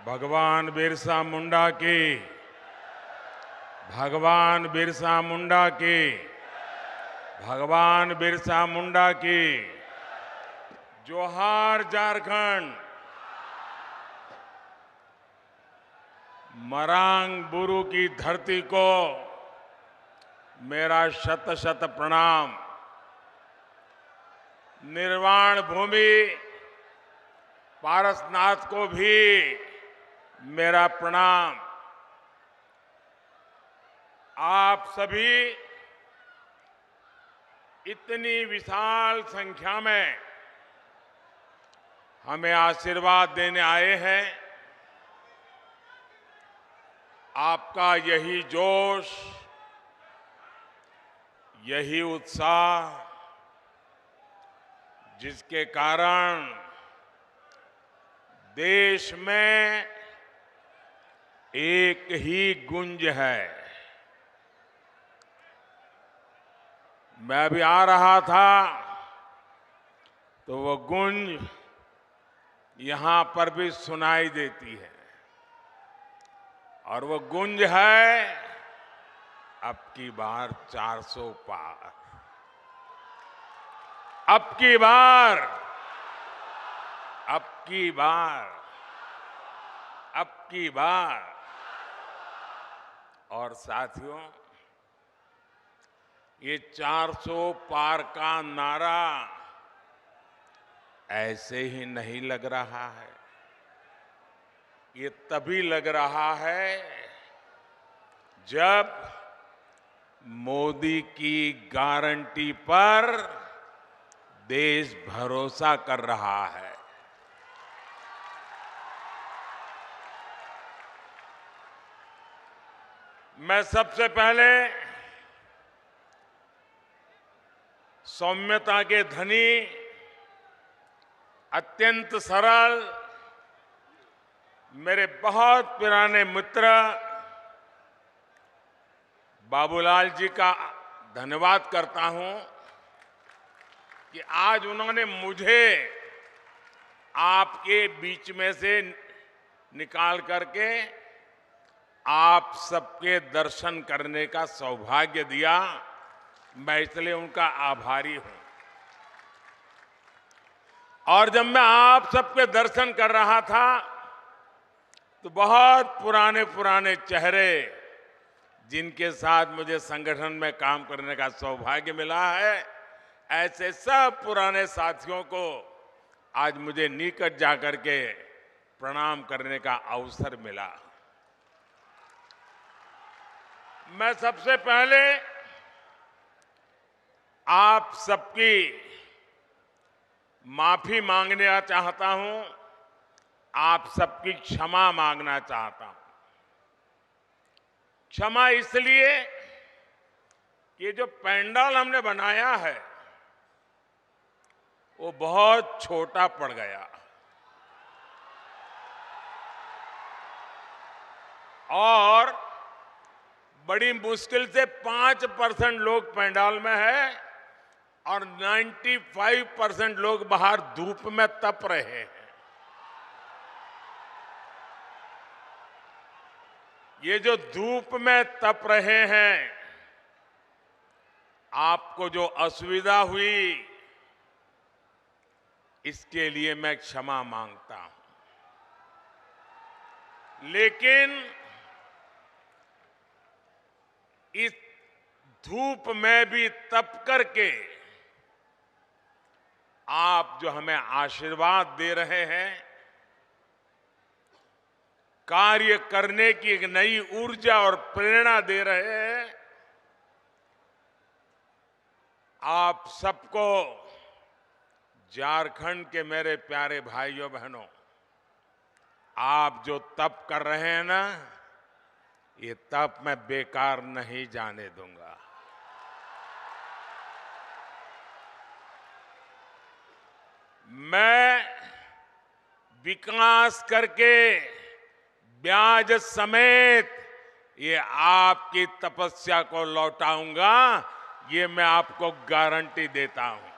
भगवान बिरसा मुंडा की, भगवान बिरसा मुंडा की, भगवान बिरसा मुंडा की। जोहार झारखंड। मरांग बुरु की धरती को मेरा शत शत प्रणाम। निर्वाण भूमि पारसनाथ को भी मेरा प्रणाम। आप सभी इतनी विशाल संख्या में हमें आशीर्वाद देने आए हैं। आपका यही जोश, यही उत्साह, जिसके कारण देश में एक ही गूंज है। मैं अभी आ रहा था तो वो गूंज यहां पर भी सुनाई देती है, और वो गूंज है अब की बार 400 पार। अब की बार, अब की बार, अब की बार। और साथियों, ये 400 पार का नारा ऐसे ही नहीं लग रहा है। ये तभी लग रहा है जब मोदी की गारंटी पर देश भरोसा कर रहा है। मैं सबसे पहले सौम्यता के धनी, अत्यंत सरल, मेरे बहुत पुराने मित्र बाबूलाल जी का धन्यवाद करता हूं कि आज उन्होंने मुझे आपके बीच में से निकाल करके आप सबके दर्शन करने का सौभाग्य दिया। मैं इसलिए उनका आभारी हूं। और जब मैं आप सबके दर्शन कर रहा था तो बहुत पुराने पुराने चेहरे, जिनके साथ मुझे संगठन में काम करने का सौभाग्य मिला है, ऐसे सब पुराने साथियों को आज मुझे निकट जाकर के प्रणाम करने का अवसर मिला। मैं सबसे पहले आप सबकी माफी मांगना चाहता हूं, आप सबकी क्षमा मांगना चाहता हूं। क्षमा इसलिए कि जो पंडाल हमने बनाया है वो बहुत छोटा पड़ गया, और बड़ी मुश्किल से 5% लोग पंडाल में है और 95% लोग बाहर धूप में तप रहे हैं। ये जो धूप में तप रहे हैं, आपको जो असुविधा हुई, इसके लिए मैं क्षमा मांगता हूं। लेकिन इस धूप में भी तप करके आप जो हमें आशीर्वाद दे रहे हैं, कार्य करने की एक नई ऊर्जा और प्रेरणा दे रहे हैं, आप सबको, झारखंड के मेरे प्यारे भाइयों बहनों, आप जो तप कर रहे हैं ना, ये तप मैं बेकार नहीं जाने दूंगा। मैं विकास करके ब्याज समेत ये आपकी तपस्या को लौटाऊंगा, ये मैं आपको गारंटी देता हूं।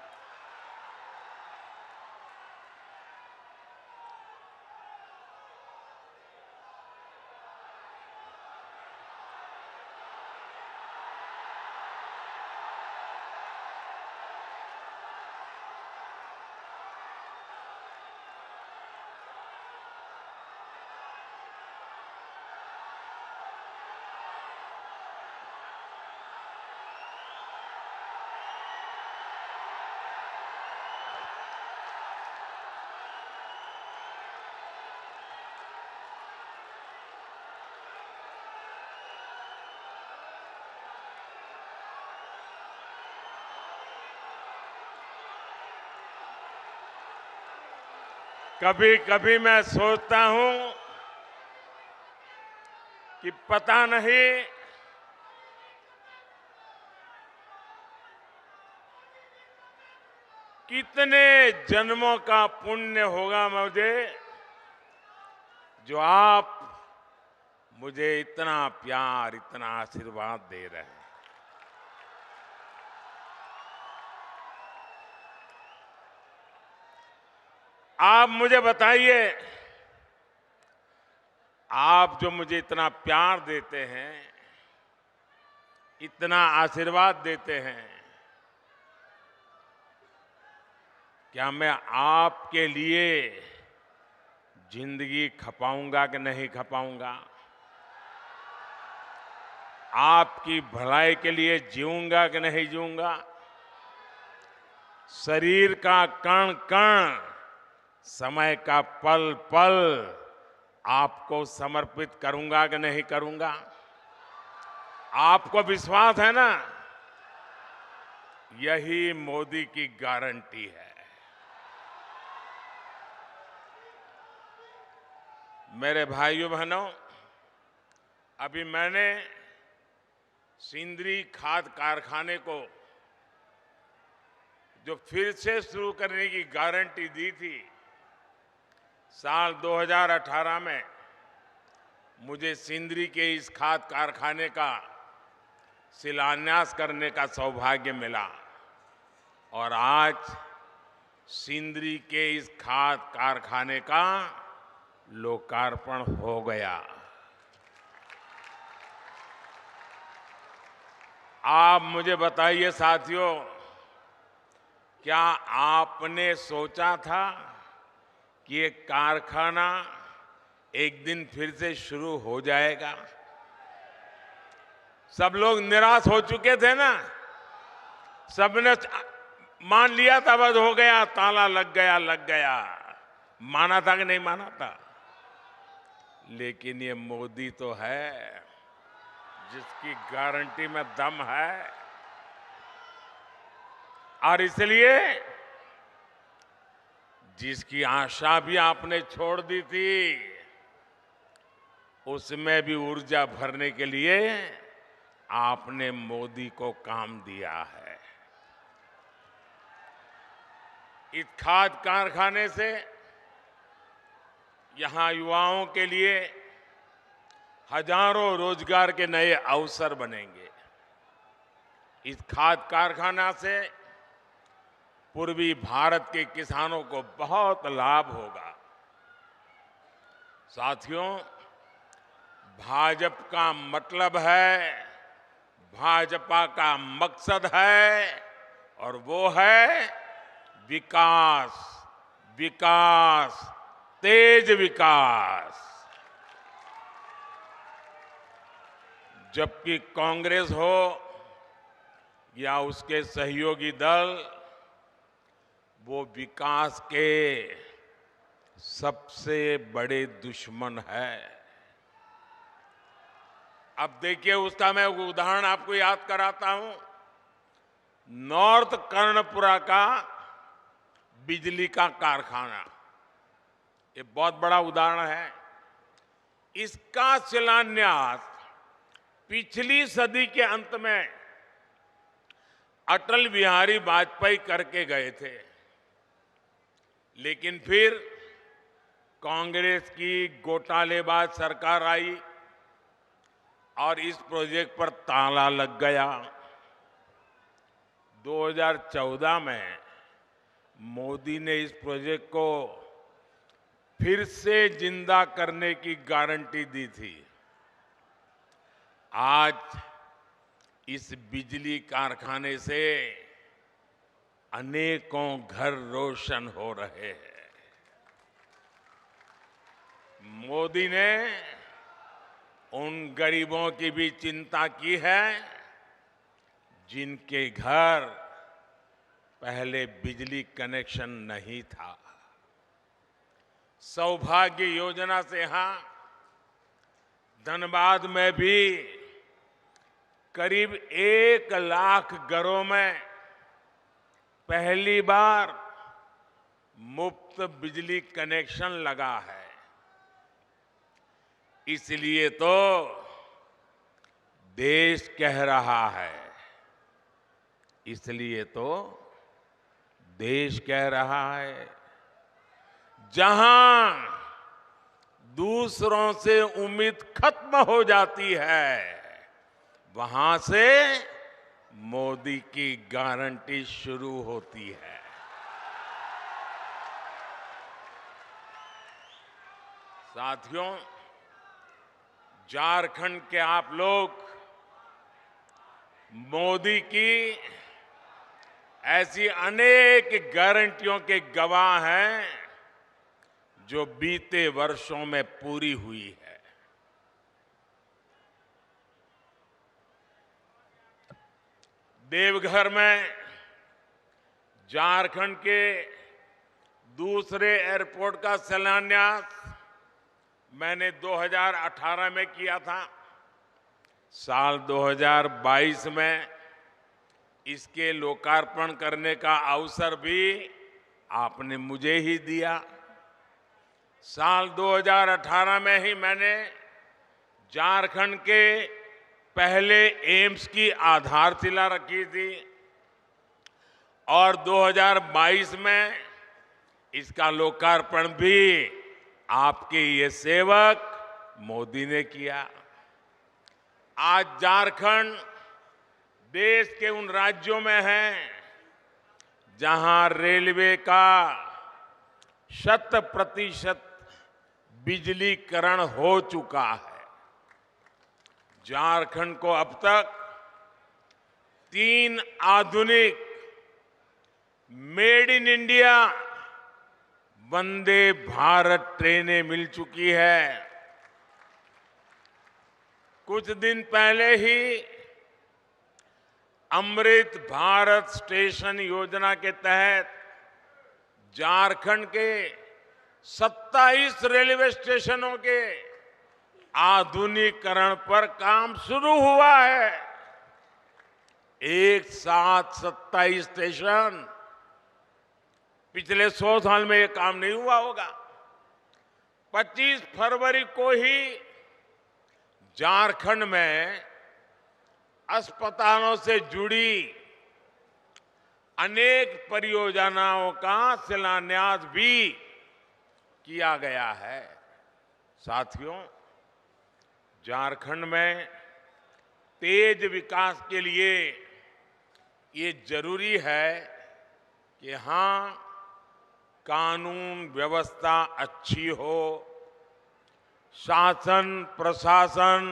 कभी कभी मैं सोचता हूं कि पता नहीं कितने जन्मों का पुण्य होगा मुझे, जो आप मुझे इतना प्यार, इतना आशीर्वाद दे रहे हैं। आप मुझे बताइए, आप जो मुझे इतना प्यार देते हैं, इतना आशीर्वाद देते हैं, क्या मैं आपके लिए जिंदगी खपाऊंगा कि नहीं खपाऊंगा? आपकी भलाई के लिए जीऊंगा कि नहीं जीऊंगा? शरीर का कण कण, समय का पल पल आपको समर्पित करूंगा कि नहीं करूंगा? आपको विश्वास है ना? यही मोदी की गारंटी है। मेरे भाइयों बहनों, अभी मैंने सिंदरी खाद कारखाने को जो फिर से शुरू करने की गारंटी दी थी, साल 2018 में मुझे सिंदरी के इस खाद कारखाने का शिलान्यास करने का सौभाग्य मिला और आज सिंदरी के इस खाद कारखाने का लोकार्पण हो गया। आप मुझे बताइए साथियों, क्या आपने सोचा था कि ये कारखाना एक दिन फिर से शुरू हो जाएगा? सब लोग निराश हो चुके थे ना, सबने मान लिया था बस हो गया, ताला लग गया। माना था कि नहीं माना था? लेकिन ये मोदी तो है जिसकी गारंटी में दम है, और इसलिए जिसकी आशा भी आपने छोड़ दी थी, उसमें भी ऊर्जा भरने के लिए आपने मोदी को काम दिया है। इस खाद कारखाने से यहां युवाओं के लिए हजारों रोजगार के नए अवसर बनेंगे। इस खाद कारखाना से पूर्वी भारत के किसानों को बहुत लाभ होगा। साथियों, भाजपा का मतलब है, भाजपा का मकसद है, और वो है विकास, विकास, तेज विकास। जबकि कांग्रेस हो या उसके सहयोगी दल, वो विकास के सबसे बड़े दुश्मन है। अब देखिए, उसका मैं उदाहरण आपको याद कराता हूं। नॉर्थ कर्णपुरा का बिजली का कारखाना, ये बहुत बड़ा उदाहरण है। इसका शिलान्यास पिछली सदी के अंत में अटल बिहारी वाजपेयी करके गए थे, लेकिन फिर कांग्रेस की घोटालेबाज सरकार आई और इस प्रोजेक्ट पर ताला लग गया। 2014 में मोदी ने इस प्रोजेक्ट को फिर से जिंदा करने की गारंटी दी थी। आज इस बिजली कारखाने से अनेकों घर रोशन हो रहे हैं। मोदी ने उन गरीबों की भी चिंता की है जिनके घर पहले बिजली कनेक्शन नहीं था। सौभाग्य योजना से यहां धनबाद में भी करीब 1 लाख घरों में पहली बार मुफ्त बिजली कनेक्शन लगा है। इसलिए तो देश कह रहा है, इसलिए तो देश कह रहा है, जहां दूसरों से उम्मीद खत्म हो जाती है, वहां से मोदी की गारंटी शुरू होती है। साथियों, झारखंड के आप लोग मोदी की ऐसी अनेक गारंटियों के गवाह हैं जो बीते वर्षों में पूरी हुई है। देवघर में झारखंड के दूसरे एयरपोर्ट का शिलान्यास मैंने 2018 में किया था। साल 2022 में इसके लोकार्पण करने का अवसर भी आपने मुझे ही दिया। साल 2018 में ही मैंने झारखंड के पहले एम्स की आधारशिला रखी थी और 2022 में इसका लोकार्पण भी आपके ये सेवक मोदी ने किया। आज झारखंड देश के उन राज्यों में है जहां रेलवे का 100% बिजलीकरण हो चुका है। झारखंड को अब तक 3 आधुनिक made in India Vande Bharat ट्रेनें मिल चुकी है। कुछ दिन पहले ही अमृत भारत स्टेशन योजना के तहत झारखंड के 27 रेलवे स्टेशनों के आधुनिकीकरण पर काम शुरू हुआ है। एक साथ 27 स्टेशन। पिछले 100 साल में यह काम नहीं हुआ होगा। 25 फरवरी को ही झारखंड में अस्पतालों से जुड़ी अनेक परियोजनाओं का शिलान्यास भी किया गया है। साथियों, झारखंड में तेज विकास के लिए ये जरूरी है कि हाँ, कानून व्यवस्था अच्छी हो, शासन प्रशासन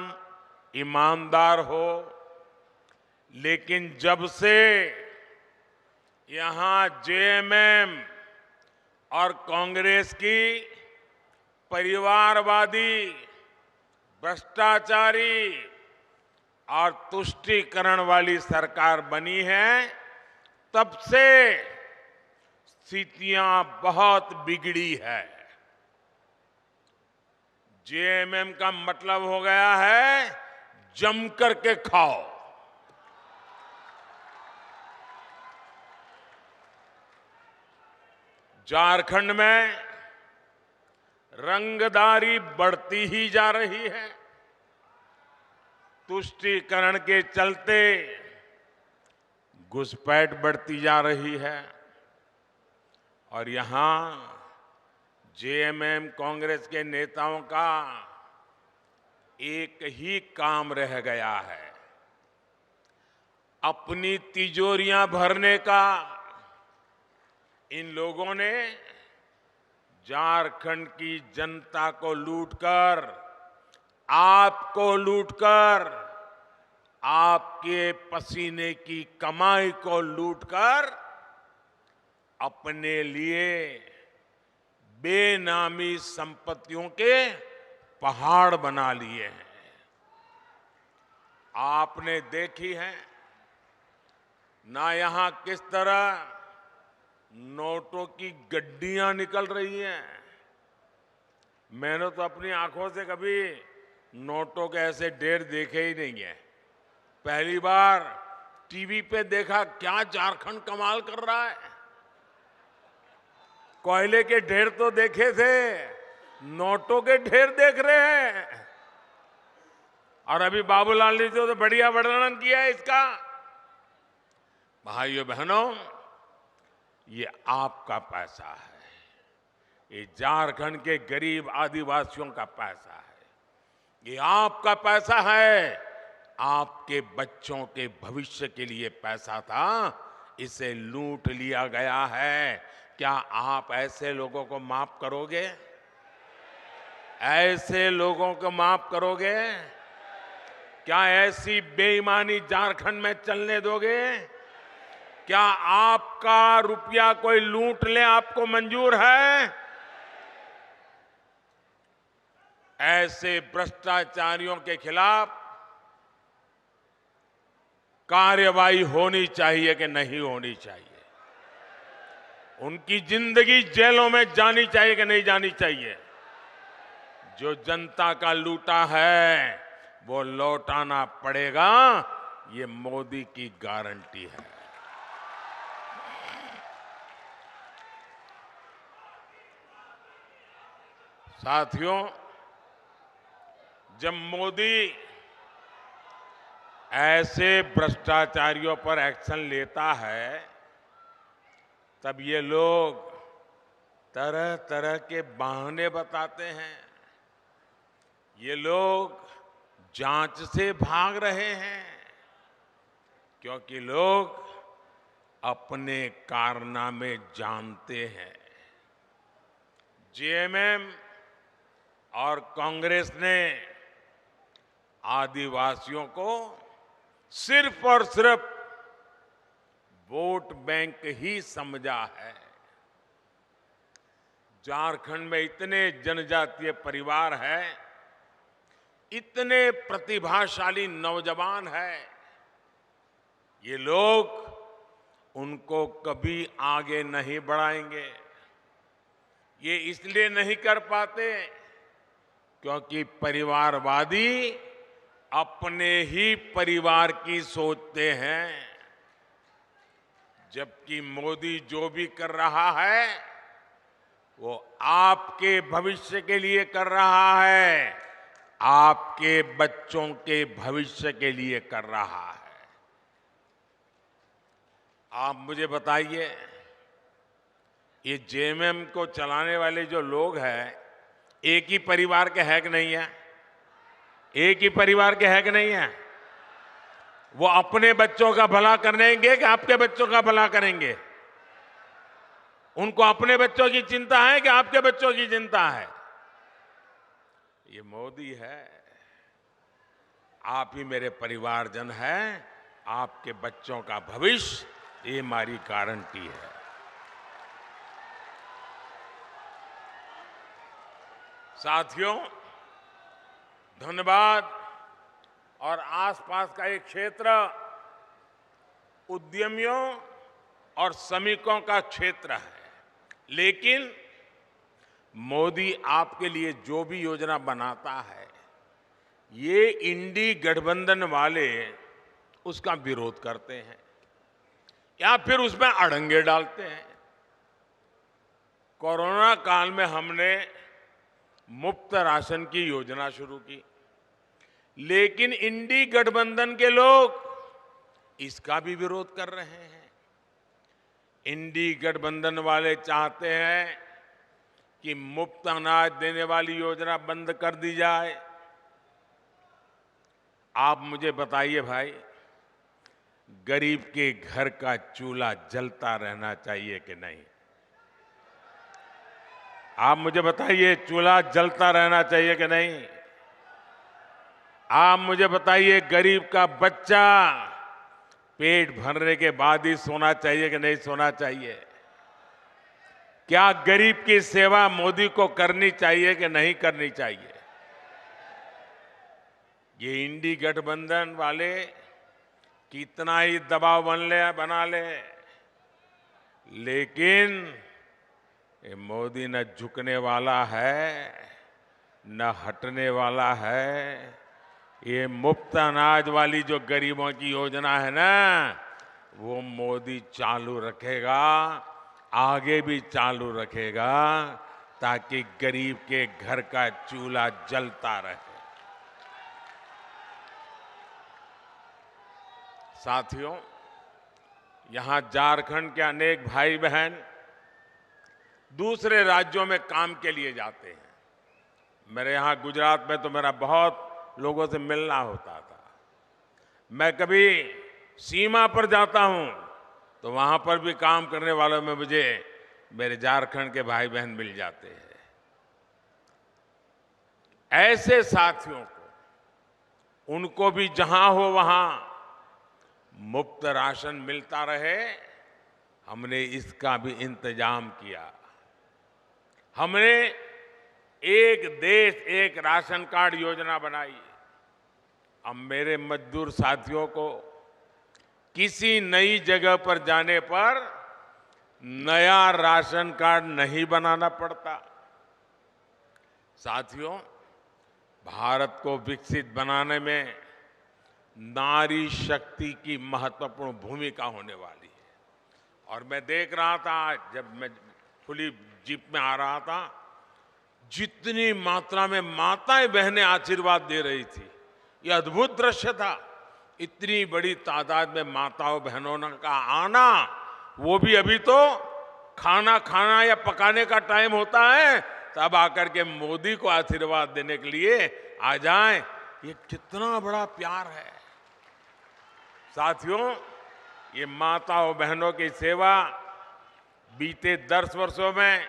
ईमानदार हो। लेकिन जब से यहां जेएमएम और कांग्रेस की परिवारवादी, भ्रष्टाचारी और तुष्टीकरण वाली सरकार बनी है, तब से स्थितियां बहुत बिगड़ी है। जेएमएम का मतलब हो गया है जम करके खाओ। झारखंड में रंगदारी बढ़ती ही जा रही है। तुष्टीकरण के चलते घुसपैठ बढ़ती जा रही है और यहां जेएमएम कांग्रेस के नेताओं का एक ही काम रह गया है, अपनी तिजोरियां भरने का। इन लोगों ने झारखंड की जनता को लूटकर, आपको लूटकर, आपके पसीने की कमाई को लूटकर अपने लिए बेनामी संपत्तियों के पहाड़ बना लिए हैं। आपने देखी है ना यहां किस तरह नोटों की गड्डियां निकल रही हैं। मैंने तो अपनी आंखों से कभी नोटों के ऐसे ढेर देखे ही नहीं है। पहली बार टीवी पे देखा। क्या झारखंड कमाल कर रहा है। कोयले के ढेर तो देखे थे, नोटों के ढेर देख रहे हैं। और अभी बाबूलाल ने तो बढ़िया वर्णन किया है इसका। भाइयों बहनों, ये आपका पैसा है, ये झारखंड के गरीब आदिवासियों का पैसा है, ये आपका पैसा है। आपके बच्चों के भविष्य के लिए पैसा था, इसे लूट लिया गया है। क्या आप ऐसे लोगों को माफ करोगे? ऐसे लोगों को माफ करोगे? क्या ऐसी बेईमानी झारखंड में चलने दोगे? क्या आपका रुपया कोई लूट ले आपको मंजूर है? ऐसे भ्रष्टाचारियों के खिलाफ कार्रवाई होनी चाहिए कि नहीं होनी चाहिए? उनकी जिंदगी जेलों में जानी चाहिए कि नहीं जानी चाहिए? जो जनता का लूटा है वो लौटाना पड़ेगा, ये मोदी की गारंटी है। साथियों, जब मोदी ऐसे भ्रष्टाचारियों पर एक्शन लेता है, तब ये लोग तरह तरह के बहाने बताते हैं। ये लोग जांच से भाग रहे हैं क्योंकि लोग अपने कारनामे जानते हैं। जेएमएम और कांग्रेस ने आदिवासियों को सिर्फ और सिर्फ वोट बैंक ही समझा है। झारखंड में इतने जनजातीय परिवार हैं, इतने प्रतिभाशाली नौजवान हैं, ये लोग उनको कभी आगे नहीं बढ़ाएंगे। ये इसलिए नहीं कर पाते क्योंकि परिवारवादी अपने ही परिवार की सोचते हैं, जबकि मोदी जो भी कर रहा है वो आपके भविष्य के लिए कर रहा है, आपके बच्चों के भविष्य के लिए कर रहा है। आप मुझे बताइए, ये जेएमएम को चलाने वाले जो लोग हैं, एक ही परिवार के है कि नहीं है? एक ही परिवार के है कि नहीं है? वो अपने बच्चों का भला करेंगे कि आपके बच्चों का भला करेंगे? उनको अपने बच्चों की चिंता है कि आपके बच्चों की चिंता है? ये मोदी है। आप ही मेरे परिवारजन हैं, आपके बच्चों का भविष्य ये हमारी गारंटी है। साथियों, धनबाद और आसपास का एक क्षेत्र उद्यमियों और श्रमिकों का क्षेत्र है, लेकिन मोदी आपके लिए जो भी योजना बनाता है, ये इंडी गठबंधन वाले उसका विरोध करते हैं या फिर उसमें अड़ंगे डालते हैं। कोरोना काल में हमने मुफ्त राशन की योजना शुरू की, लेकिन इंडी गठबंधन के लोग इसका भी विरोध कर रहे हैं। इंडी गठबंधन वाले चाहते हैं कि मुफ्त अनाज देने वाली योजना बंद कर दी जाए। आप मुझे बताइए भाई, गरीब के घर का चूल्हा जलता रहना चाहिए कि नहीं? आप मुझे बताइए, चूल्हा जलता रहना चाहिए कि नहीं? आप मुझे बताइए, गरीब का बच्चा पेट भरने के बाद ही सोना चाहिए कि नहीं सोना चाहिए? क्या गरीब की सेवा मोदी को करनी चाहिए कि नहीं करनी चाहिए? ये इंडी गठबंधन वाले कितना ही दबाव बना ले, लेकिन ये मोदी न झुकने वाला है न हटने वाला है। ये मुफ्त अनाज वाली जो गरीबों की योजना है ना, वो मोदी चालू रखेगा। आगे भी चालू रखेगा ताकि गरीब के घर का चूल्हा जलता रहे। साथियों, यहां झारखंड के अनेक भाई बहन दूसरे राज्यों में काम के लिए जाते हैं। मेरे यहां गुजरात में तो मेरा बहुत लोगों से मिलना होता था। मैं कभी सीमा पर जाता हूं तो वहां पर भी काम करने वालों में मुझे मेरे झारखंड के भाई बहन मिल जाते हैं। ऐसे साथियों को, उनको भी जहां हो वहां मुफ्त राशन मिलता रहे, हमने इसका भी इंतजाम किया। हमने एक देश एक राशन कार्ड योजना बनाई। अब मेरे मजदूर साथियों को किसी नई जगह पर जाने पर नया राशन कार्ड नहीं बनाना पड़ता। साथियों, भारत को विकसित बनाने में नारी शक्ति की महत्वपूर्ण भूमिका होने वाली है। और मैं देख रहा था, जब मैं खुली जीप में आ रहा था, जितनी मात्रा में माताएं बहनें आशीर्वाद दे रही थी, ये अद्भुत दृश्य था। इतनी बड़ी तादाद में माताओं बहनों का आना, वो भी अभी तो खाना खाना या पकाने का टाइम होता है, तब आकर के मोदी को आशीर्वाद देने के लिए आ जाएं। ये कितना बड़ा प्यार है। साथियों, ये माताओं बहनों की सेवा बीते 10 वर्षों में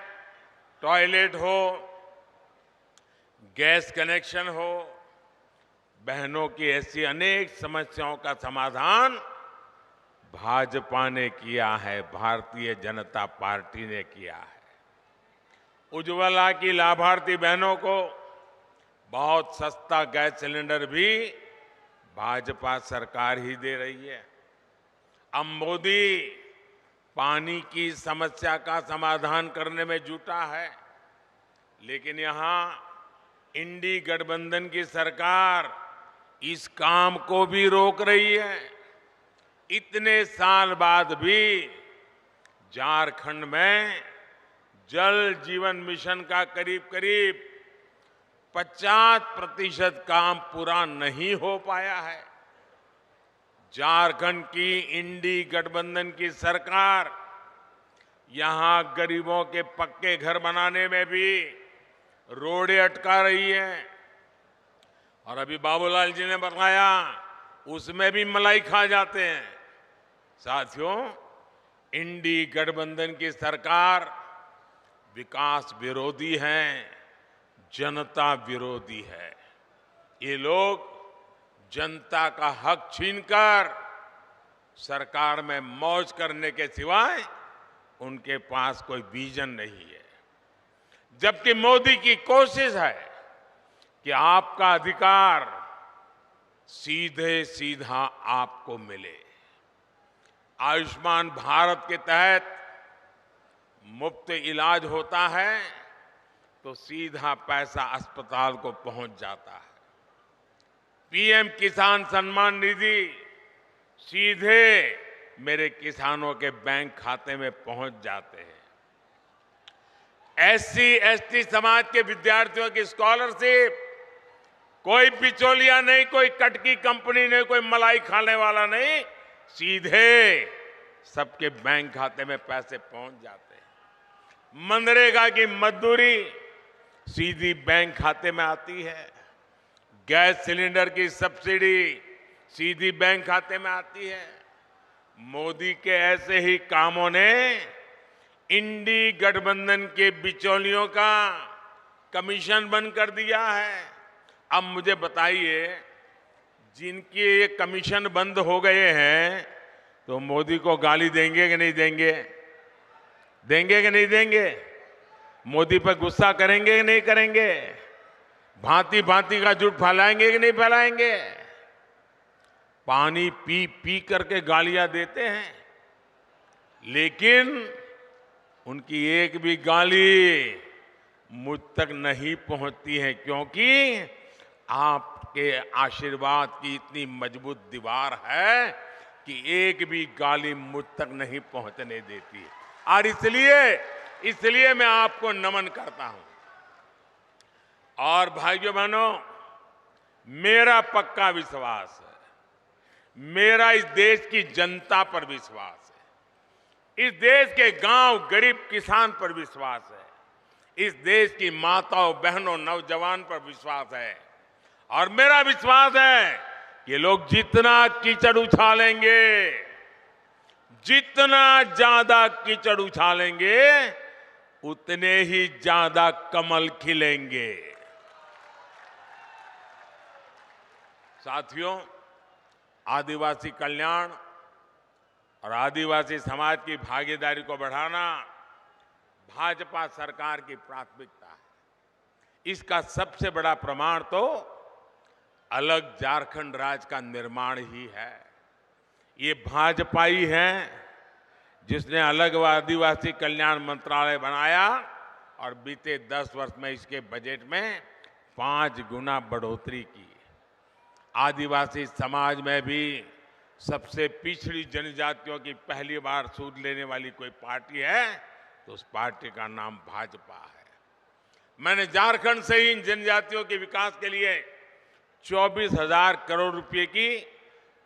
टॉयलेट हो, गैस कनेक्शन हो, बहनों की ऐसी अनेक समस्याओं का समाधान भाजपा ने किया है, भारतीय जनता पार्टी ने किया है। उज्ज्वला की लाभार्थी बहनों को बहुत सस्ता गैस सिलेंडर भी भाजपा सरकार ही दे रही है। अब मोदी पानी की समस्या का समाधान करने में जुटा है, लेकिन यहां इंडी गठबंधन की सरकार इस काम को भी रोक रही है। इतने साल बाद भी झारखंड में जल जीवन मिशन का करीब करीब 50% काम पूरा नहीं हो पाया है। झारखंड की इंडी गठबंधन की सरकार यहां गरीबों के पक्के घर बनाने में भी रोड़े अटका रही है। और अभी बाबूलाल जी ने बताया, उसमें भी मलाई खा जाते हैं। साथियों, इंडी गठबंधन की सरकार विकास विरोधी है, जनता विरोधी है। ये लोग जनता का हक छीनकर सरकार में मौज करने के सिवाय उनके पास कोई विजन नहीं है। जबकि मोदी की कोशिश है कि आपका अधिकार सीधे सीधा आपको मिले। आयुष्मान भारत के तहत मुफ्त इलाज होता है तो सीधा पैसा अस्पताल को पहुंच जाता है। पीएम किसान सम्मान निधि सीधे मेरे किसानों के बैंक खाते में पहुंच जाते हैं। एससी एसटी समाज के विद्यार्थियों की स्कॉलरशिप, कोई बिचौलिया नहीं, कोई कटकी कंपनी नहीं, कोई मलाई खाने वाला नहीं, सीधे सबके बैंक खाते में पैसे पहुंच जाते हैं। मनरेगा की मजदूरी सीधी बैंक खाते में आती है। गैस सिलेंडर की सब्सिडी सीधी बैंक खाते में आती है। मोदी के ऐसे ही कामों ने इंडी गठबंधन के बिचौलियों का कमीशन बंद कर दिया है। अब मुझे बताइए, जिनके ये कमीशन बंद हो गए हैं तो मोदी को गाली देंगे कि नहीं देंगे? देंगे कि नहीं देंगे? मोदी पर गुस्सा करेंगे कि नहीं करेंगे? भांति भांति का झूठ फैलाएंगे कि नहीं फैलाएंगे? पानी पी पी करके गालियां देते हैं, लेकिन उनकी एक भी गाली मुझ तक नहीं पहुंचती है, क्योंकि आपके आशीर्वाद की इतनी मजबूत दीवार है कि एक भी गाली मुझ तक नहीं पहुंचने देती है। और इसलिए मैं आपको नमन करता हूं। और भाइयों बहनों, मेरा पक्का विश्वास है, मेरा इस देश की जनता पर विश्वास है, इस देश के गांव गरीब किसान पर विश्वास है, इस देश की माताओं बहनों नौजवान पर विश्वास है। और मेरा विश्वास है कि लोग जितना कीचड़ उछालेंगे, जितना ज्यादा कीचड़ उछालेंगे, उतने ही ज्यादा कमल खिलेंगे। साथियों, आदिवासी कल्याण और आदिवासी समाज की भागीदारी को बढ़ाना भाजपा सरकार की प्राथमिकता है। इसका सबसे बड़ा प्रमाण तो अलग झारखंड राज्य का निर्माण ही है। ये भाजपा ही है जिसने अलग आदिवासी कल्याण मंत्रालय बनाया और बीते 10 वर्ष में इसके बजट में 5 गुना बढ़ोतरी की। आदिवासी समाज में भी सबसे पिछड़ी जनजातियों की पहली बार सूद लेने वाली कोई पार्टी है तो उस पार्टी का नाम भाजपा है। मैंने झारखंड से ही इन जनजातियों के विकास के लिए 24,000 करोड़ रुपए की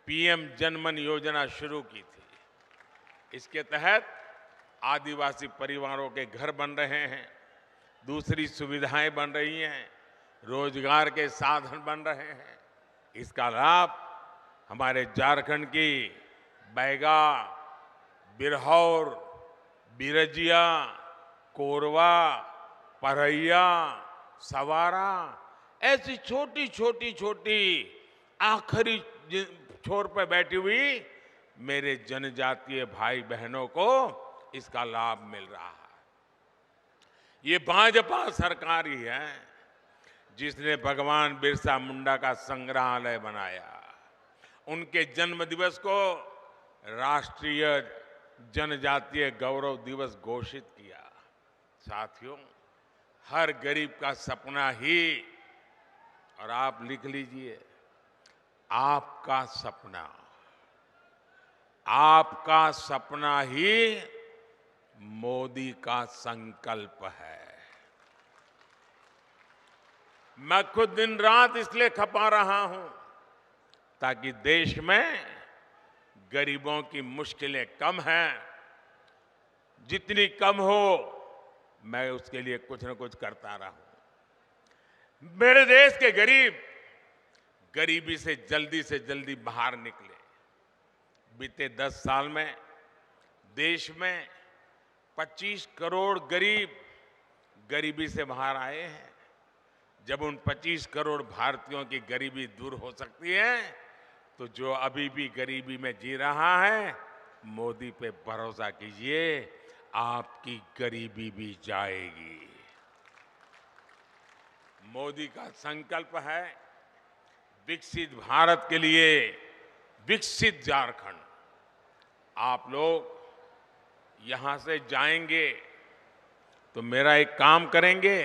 पीएम जनमन योजना शुरू की थी। इसके तहत आदिवासी परिवारों के घर बन रहे हैं, दूसरी सुविधाएं बन रही हैं, रोजगार के साधन बन रहे हैं। इसका लाभ हमारे झारखंड की बैगा, बिरहौर, बिरजिया, कोरवा, परैया, सवारा ऐसी छोटी छोटी आखिरी छोर पर बैठी हुई मेरे जनजातीय भाई बहनों को इसका लाभ मिल रहा है। ये भाजपा सरकार ही है जिसने भगवान बिरसा मुंडा का संग्रहालय बनाया, उनके जन्म दिवस को राष्ट्रीय जनजातीय गौरव दिवस घोषित किया। साथियों, हर गरीब का सपना ही, और आप लिख लीजिए, आपका सपना ही मोदी का संकल्प है। मैं खुद दिन रात इसलिए खपा रहा हूं ताकि देश में गरीबों की मुश्किलें कम हैं, जितनी कम हो मैं उसके लिए कुछ न कुछ करता रहूं। मेरे देश के गरीब गरीबी से जल्दी बाहर निकले। बीते 10 साल में देश में 25 करोड़ गरीब गरीबी से बाहर आए हैं। जब उन 25 करोड़ भारतीयों की गरीबी दूर हो सकती है तो जो अभी भी गरीबी में जी रहा है, मोदी पे भरोसा कीजिए, आपकी गरीबी भी जाएगी। मोदी का संकल्प है विकसित भारत के लिए विकसित झारखंड। आप लोग यहां से जाएंगे तो मेरा एक काम करेंगे,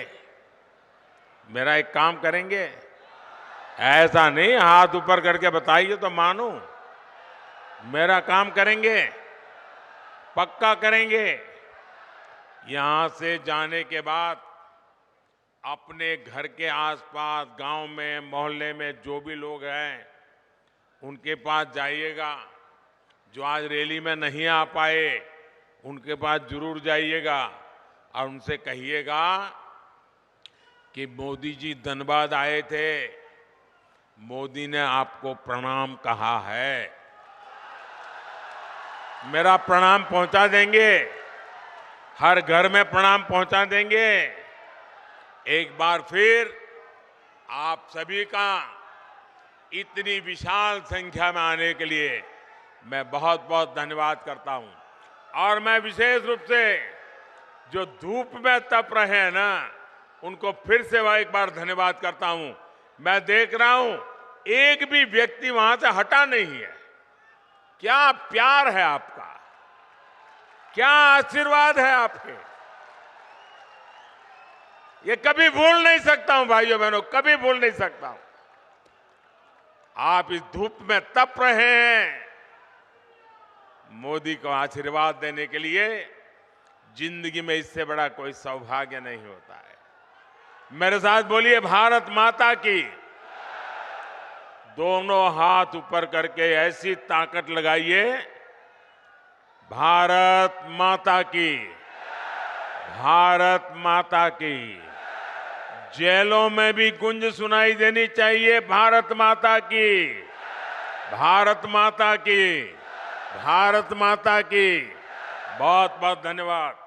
ऐसा नहीं हाथ ऊपर करके बताइए तो मानूं। मेरा काम करेंगे, पक्का करेंगे। यहां से जाने के बाद अपने घर के आसपास, गांव में, मोहल्ले में जो भी लोग हैं उनके पास जाइएगा। जो आज रैली में नहीं आ पाए उनके पास जरूर जाइएगा और उनसे कहिएगा कि मोदी जी धनबाद आए थे, मोदी ने आपको प्रणाम कहा है। मेरा प्रणाम पहुंचा देंगे, हर घर में प्रणाम पहुंचा देंगे। एक बार फिर आप सभी का इतनी विशाल संख्या में आने के लिए मैं बहुत बहुत धन्यवाद करता हूं। और मैं विशेष रूप से जो धूप में तप रहे हैं ना, उनको फिर से एक बार धन्यवाद करता हूं। मैं देख रहा हूं एक भी व्यक्ति वहां से हटा नहीं है। क्या प्यार है आपका, क्या आशीर्वाद है आपके, ये कभी भूल नहीं सकता हूं भाइयों बहनों, कभी भूल नहीं सकता हूं। आप इस धूप में तप रहे हैं मोदी को आशीर्वाद देने के लिए। जिंदगी में इससे बड़ा कोई सौभाग्य नहीं होता है। मेरे साथ बोलिए, भारत माता की। दोनों हाथ ऊपर करके ऐसी ताकत लगाइए, भारत माता की, भारत माता की। जेलों में भी गूंज सुनाई देनी चाहिए, भारत माता की, भारत माता की, भारत माता की। बहुत बहुत धन्यवाद।